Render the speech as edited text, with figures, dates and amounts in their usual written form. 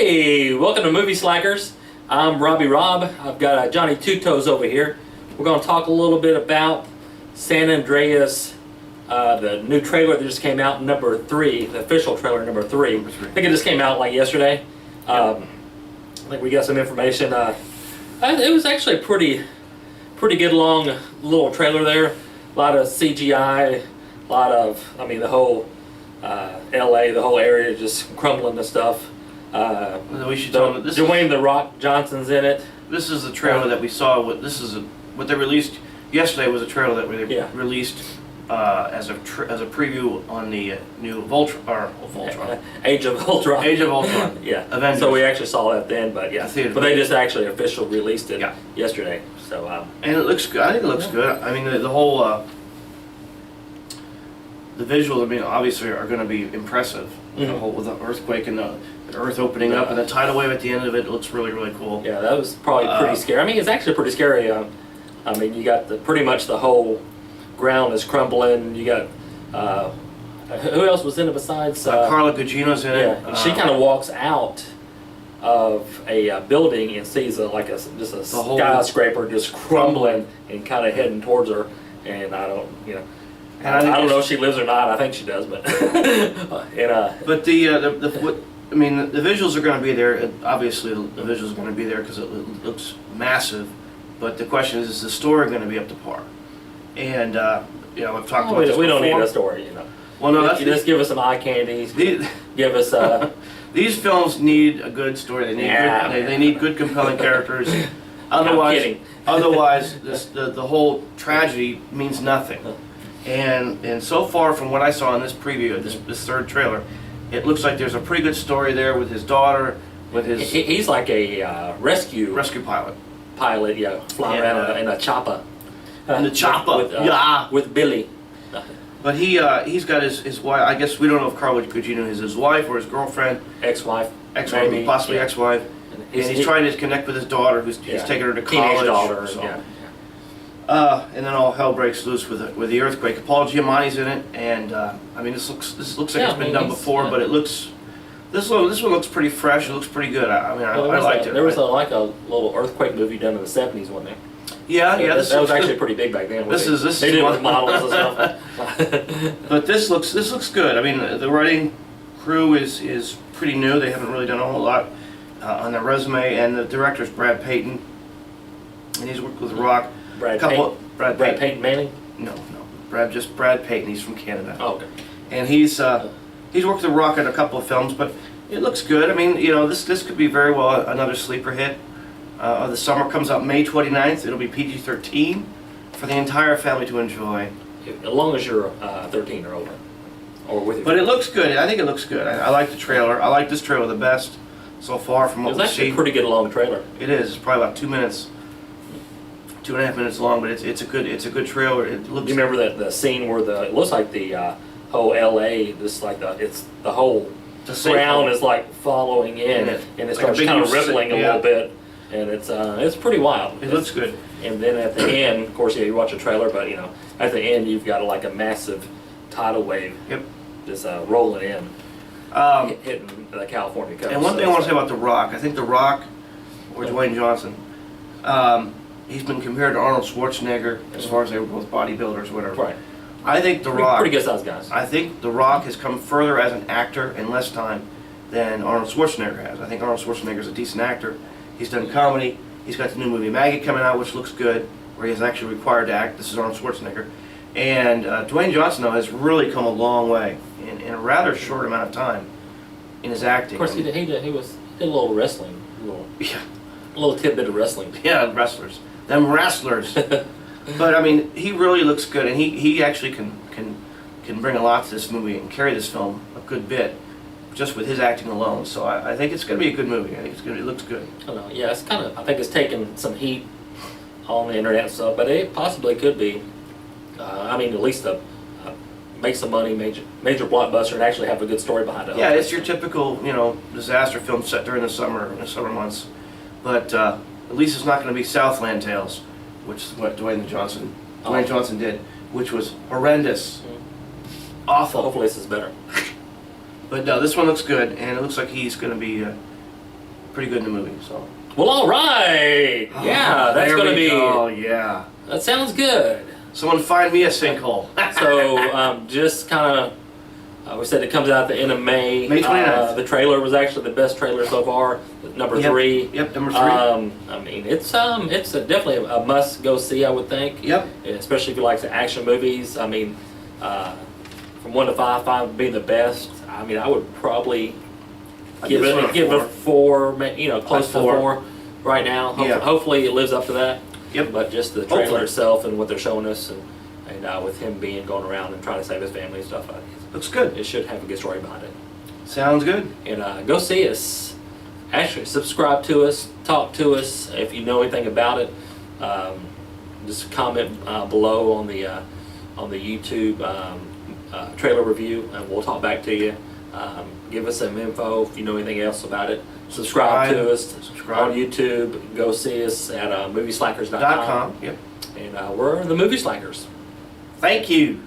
Hey, welcome to Movie Slackers. I'm Robbie Rob. I've got Johnny Two Toes over here. We're going to talk a little bit about San Andreas, the new trailer that just came out, number 3, the official trailer number 3. I think it just came out like yesterday. I think we got some information. It was actually a pretty good long little trailer there. A lot of CGI, a lot of, the whole LA, the whole area just crumbling to stuff. We should tell them Dwayne "The Rock" Johnson's in it. This is the trailer that we saw. What they released yesterday was a trailer that they released as a preview on the new Voltron. Age of Ultron. Age of Ultron. Yeah. Avengers. So we actually saw that then, but yeah. But they just actually officially released it yesterday. So. And it looks good. I think it looks good. I mean, the whole the visuals. Obviously are going to be impressive. The whole with the earthquake and the earth opening up and the tidal wave at the end of it looks really cool. Yeah, that was probably pretty scary. It's actually pretty scary. You got pretty much the whole ground is crumbling. You got who else was in it besides Carla Gugino's in it. And she kind of walks out of a building and sees just a skyscraper just crumbling and kind of heading towards her. And I don't know if she lives or not. I think she does, but but the visuals are going to be there. Obviously, the visuals are going to be there because it looks massive. But the question is the story going to be up to par? And I've talked about this we before. don't need a story, Well, no, that's just give us some eye candies. Give us these films need a good story. They need good, compelling characters. Otherwise, the whole tragedy means nothing. And so far from what I saw in this preview, this third trailer, it looks like there's a pretty good story there with his daughter, with his... He's like a rescue pilot. Flying around in a chopper. In the chopper, with Billy. But he's got his wife. I guess we don't know if Carla Gugino is his wife or his girlfriend. Ex-wife. Possibly ex-wife. And he's trying to connect with his daughter, who's taking her to college. Teenage daughter, and then all hell breaks loose with the earthquake. Paul Giamatti's in it, and this looks like it's been done before, but this one looks pretty fresh. It looks pretty good. I liked it. There was a little earthquake movie done in the 70s, wasn't there? Yeah. That was actually pretty big back then. They did it with models and stuff. But this looks good. The writing crew is pretty new. They haven't really done a whole lot on their resume, and the director's Brad Payton, and he's worked with Rock. Brad Payton Manning? No. Brad Payton. He's from Canada. Oh, okay. And he's worked with Rock in a couple of films, but it looks good. This could be very well another sleeper hit. The summer comes out May 29th. It'll be PG-13 for the entire family to enjoy. As long as you're 13 or older. Or with your But it looks good. I think it looks good. I like the trailer. I like this trailer the best so far from what we've seen. It's actually a pretty good long trailer. It is. It's probably about 2 minutes. 2.5 minutes long, but it's a good trailer. It looks. You remember the scene where it looks like the whole LA, the whole ground is like following in, and it starts kind of rippling a little bit, and it's pretty wild. It looks good. And then at the end, of course, you watch a trailer, but at the end you've got a massive tidal wave. Yep. Just rolling in, hitting the California coast. And one thing I want to say about The Rock, I think The Rock, or Dwayne Johnson. He's been compared to Arnold Schwarzenegger as far as they were both bodybuilders or whatever. Right. I think The Rock... Pretty good sized guys. I think The Rock has come further as an actor in less time than Arnold Schwarzenegger has. I think Arnold Schwarzenegger is a decent actor. He's done comedy. He's got the new movie Maggie coming out, which looks good, where he's actually required to act. This is Arnold Schwarzenegger. And Dwayne Johnson, though, has really come a long way in a rather short amount of time in his acting. Of course, he did a little wrestling. A little tidbit of wrestling. Yeah, wrestlers. Them wrestlers. But he really looks good, and he actually can bring a lot to this movie and carry this film a good bit, just with his acting alone. So I think it's going to be a good movie. I think it looks good. I don't know. Yeah, I think it's taken some heat on the internet and stuff, but it possibly could be. At least make some money, major blockbuster, and actually have a good story behind it. Yeah, it's your typical disaster film set during the summer months, but. At least it's not going to be Southland Tales, which is what Dwayne Johnson did, which was horrendous. Awful. Hopefully this is better. But no, this one looks good, and it looks like he's going to be pretty good in the movie. So. Well, all right. Yeah, that's There going to we be. go, yeah. That sounds good. Someone find me a sinkhole. So just kind of, we said it comes out at the end of May. May 29th. The trailer was actually the best trailer so far. Number Yep. 3. Yep, number 3. I mean, it's definitely a must go see, I would think. Yep. Especially if you like the action movies. I mean, from 1 to 5, 5 being the best. I mean, I would probably give it a 4. Close to 4 right now. Yeah. Hopefully it lives up to that. Yep. But just the trailer Hopefully. itself and what they're showing us, and with him going around and trying to save his family and stuff, Looks good. it should have a good story behind it. Sounds good. And go see us. Actually, subscribe to us, talk to us if you know anything about it. Just comment below on the YouTube trailer review, and we'll talk back to you. Give us some info if you know anything else about it. Subscribe to us on YouTube. Go see us at movieslackers.com. Yep. And we're the Movie Slackers. Thank you.